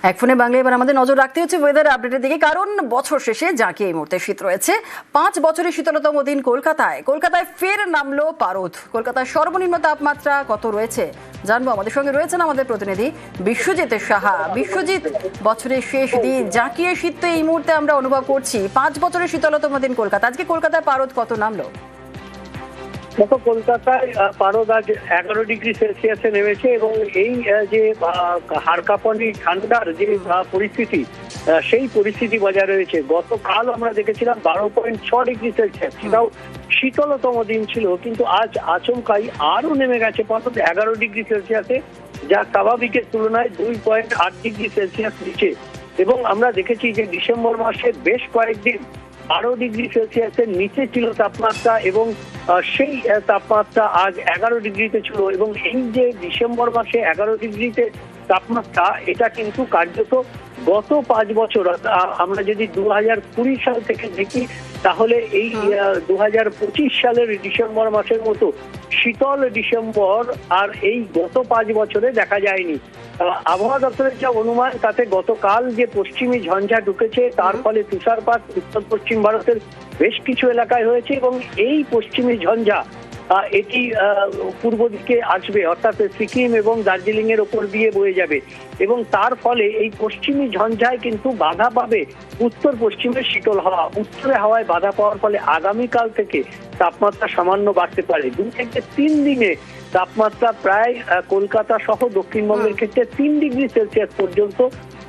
এক ফোনে বাংলা এবার আমাদের নজর রাখতে হচ্ছে ওয়েদার আপডেটের দিকে, কারণ বছর শেষে যাকে এই মুহূর্তে শীত রয়েছে। 5 বছরের শীতলতম দিন কলকাতায় ফের নামলো পারদ। কলকাতার সর্বনিম্ন তাপমাত্রা কত রয়েছে জানবো। আমাদের সঙ্গে রয়েছেন আমাদের প্রতিনিধি বিশ্বজিৎ সাহা। বিশ্বজিৎ, বছরের শেষ দিন জাঁকিয়ে শীত তো এই মুহূর্তে আমরা অনুভব করছি। 5 বছরের শীতলতম দিন কলকাতা, আজকে কলকাতায় পারদ কত নামলো? দেখো, কলকাতায় পারদ আজ 11 ডিগ্রি সেলসিয়াসে নেমেছে এবং এই যে হাড়কাঁপানি ঠান্ডার যে পরিস্থিতি, সেই পরিস্থিতি বজায় রয়েছে। গতকাল আমরা দেখেছিলাম 12.6 ডিগ্রি সেলসিয়াস, সেটাও শীতলতম দিন ছিল, কিন্তু আজ আচমকাই আরো নেমে গেছে পারদ 11 ডিগ্রি সেলসিয়াসে, যা স্বাভাবিকের তুলনায় 2.8 ডিগ্রি সেলসিয়াস নিচে। এবং আমরা দেখেছি যে ডিসেম্বর মাসে বেশ কয়েকদিন 12 ডিগ্রি সেলসিয়াসের নিচে ছিল তাপমাত্রা, এবং সেই তাপমাত্রা আজ 11 ডিগ্রিতে ছিল। এবং এই যে ডিসেম্বর মাসে 11 ডিগ্রিতে তাপমাত্রা, এটা কিন্তু কার্যত গত 5 বছর, আমরা যদি 2020 সাল থেকে দেখি, তাহলে এই 2025 সালের ডিসেম্বর মাসের মতো শীতল ডিসেম্বর আর এই গত 5 বছরে দেখা যায়নি। আবহাওয়া দপ্তরের যা অনুমান, তাতে গতকাল যে পশ্চিমী ঝঞ্ঝা ঢুকেছে, তার ফলে তুষারপাত উত্তর পশ্চিম ভারতের বেশ কিছু এলাকায় হয়েছে, এবং এই পশ্চিমী ঝঞ্ঝা এটি পূর্ব দিকে আসবে, অর্থাৎ সিকিম এবং দার্জিলিং এর ওপর দিয়ে বয়ে যাবে, এবং তার ফলে এই পশ্চিমী ঝঞ্ঝায় কিন্তু বাধা পাবে উত্তর পশ্চিমের শীতল হাওয়া। উত্তরে হাওয়ায় বাধা পাওয়ার ফলে আগামীকাল থেকে তাপমাত্রা সামান্য বাড়তে পারে। 2 থেকে 3 দিনে তাপমাত্রা প্রায় কলকাতা সহ দক্ষিণবঙ্গের ক্ষেত্রে 3 ডিগ্রি সেলসিয়াস পর্যন্ত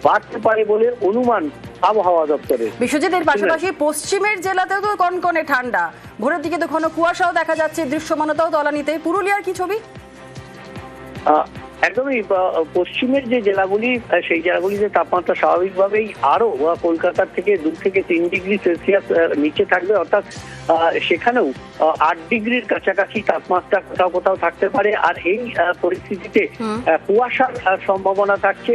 বাড়তে পারে বলে অনুমান আবহাওয়া দপ্তরের। বিশ্বজিতের পাশাপাশি পশ্চিমের জেলাতেও তো কনকনে ঠান্ডা, ভোরের দিকে তো ঘন কুয়াশাও দেখা যাচ্ছে, দৃশ্যমানতাও তলানিতে। পুরুলিয়ার কি ছবি? একদমই, পশ্চিমের যে জেলাগুলি, সেই জেলাগুলিতে তাপমাত্রা স্বাভাবিকভাবেই আরো কলকাতার থেকে 2 থেকে 3 ডিগ্রি সেলসিয়াস নিচে থাকবে, অর্থাৎ সেখানেও 8 ডিগ্রির কাছাকাছি তাপমাত্রা কোথাও কোথাও থাকতে পারে। আর এই পরিস্থিতিতে কুয়াশার সম্ভাবনা থাকছে।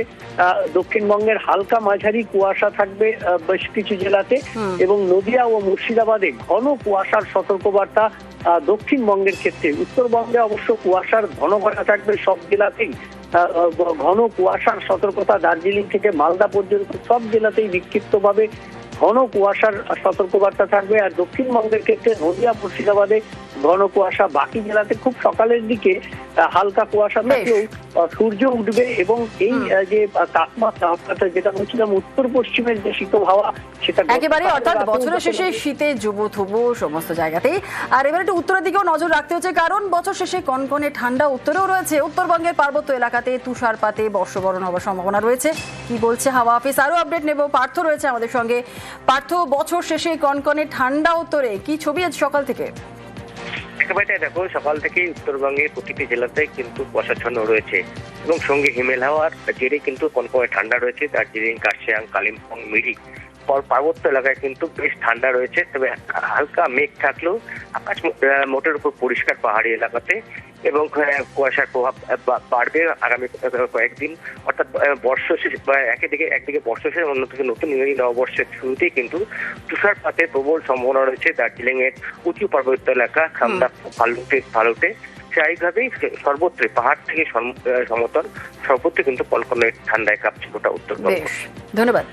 দক্ষিণবঙ্গের হালকা মাঝারি কুয়াশা থাকবে বেশ কিছু জেলাতে, এবং নদিয়া ও মুর্শিদাবাদে ঘন কুয়াশার সতর্কবার্তা দক্ষিণবঙ্গের ক্ষেত্রে। উত্তরবঙ্গে অবশ্য কুয়াশার ঘন ঘটা থাকবে সব জেলাতেই। ঘন কুয়াশার সতর্কতা দার্জিলিং থেকে মালদা পর্যন্ত সব জেলাতেই বিক্ষিপ্তভাবে ঘন কুয়াশার সতর্কবার্তা থাকবে। আর দক্ষিণবঙ্গের ক্ষেত্রে নদিয়া মুর্শিদাবাদে ঘন কুয়াশা, বাকি জেলাতে খুব সকালের দিকে হালকা কুয়াশা থাকলেও সূর্য উঠবে, এবং এই যে তাপমাত্রা, অর্থাৎ যেটা বলছিলাম উত্তর পশ্চিমের যে শীতল হাওয়া, সেটা একেবারে, অর্থাৎ বছরের শেষে শীতে জুবুথুবু সমস্ত জায়গাতেই। আর এবার একটু উত্তরের দিকেও নজর রাখতে হচ্ছে, কারণ বছর শেষে কনকনে ঠান্ডা উত্তরেও রয়েছে। উত্তরবঙ্গের পার্বত্য এলাকাতে তুষারপাতে বর্ষবরণ হওয়ার সম্ভাবনা রয়েছে। কি বলছে হাওয়া অফিস, আরো আপডেট নেব। পার্থ রয়েছে আমাদের সঙ্গে। পার্থ, বছর শেষে কনকনে ঠান্ডা উত্তরে, কি ছবি আজ সকাল থেকে? একেবারে দেখো, সকাল থেকেই উত্তরবঙ্গের প্রতিটি জেলাতে কিন্তু কুয়াশাচ্ছন্ন রয়েছে, এবং সঙ্গে হিমেল হাওয়ার জেরে কিন্তু কনকনে ঠান্ডা রয়েছে। দার্জিলিং, কার্শিয়াং, কালিম্পং, মিরিক পার্বত্য এলাকায় কিন্তু বেশ ঠান্ডা রয়েছে। তবে হালকা মেঘ থাকলেও আকাশ মোটের উপর পরিষ্কার পাহাড়ি এলাকাতে, এবং কুয়াশার প্রভাব বাড়বে আগামী কয়েকদিন, অর্থাৎ বর্ষ শেষ, একদিকে বর্ষ শেষ, অন্যদিকে নতুন ইংরেজি নববর্ষের শুরুতেই কিন্তু তুষারপাতের প্রবল সম্ভাবনা রয়েছে দার্জিলিং এর উঁচু পার্বত্য এলাকা, খামদা, ফালুটে। স্বাভাবিকভাবেই সর্বত্র পাহাড় থেকে সমতল সর্বত্র কিন্তু কনকনে ঠান্ডায় কাঁপছে গোটা উত্তরবঙ্গ। ধন্যবাদ।